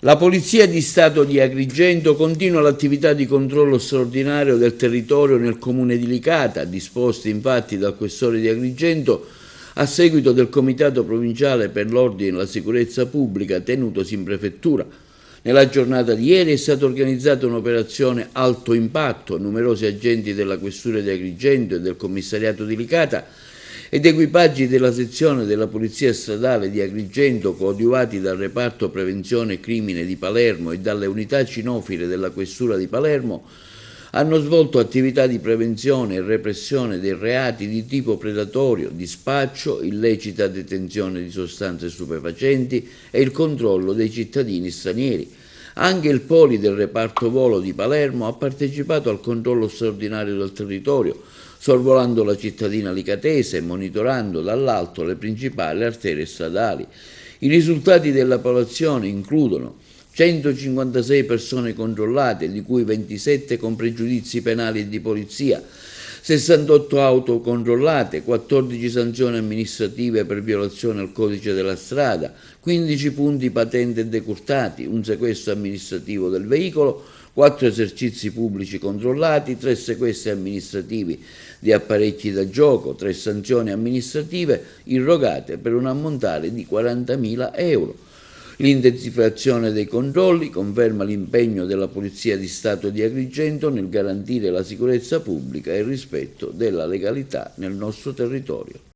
La Polizia di Stato di Agrigento continua l'attività di controllo straordinario del territorio nel comune di Licata, disposti infatti dal Questore di Agrigento a seguito del Comitato Provinciale per l'Ordine e la Sicurezza Pubblica tenutosi in prefettura. Nella giornata di ieri è stata organizzata un'operazione alto impatto, numerosi agenti della Questura di Agrigento e del Commissariato di Licata ed equipaggi della sezione della Polizia Stradale di Agrigento, coadiuvati dal reparto Prevenzione Crimine di Palermo e dalle unità cinofile della Questura di Palermo, hanno svolto attività di prevenzione e repressione dei reati di tipo predatorio, di spaccio, illecita detenzione di sostanze stupefacenti e il controllo dei cittadini stranieri. Anche il Poli del reparto volo di Palermo ha partecipato al controllo straordinario del territorio, sorvolando la cittadina licatese e monitorando dall'alto le principali arterie stradali. I risultati della popolazione includono 156 persone controllate, di cui 27 con pregiudizi penali e di polizia, 68 auto controllate, 14 sanzioni amministrative per violazione al codice della strada, 15 punti patente decurtati, un sequestro amministrativo del veicolo, 4 esercizi pubblici controllati, 3 sequestri amministrativi di apparecchi da gioco, 3 sanzioni amministrative irrogate per un ammontare di 40.000 euro. L'intensificazione dei controlli conferma l'impegno della Polizia di Stato di Agrigento nel garantire la sicurezza pubblica e il rispetto della legalità nel nostro territorio.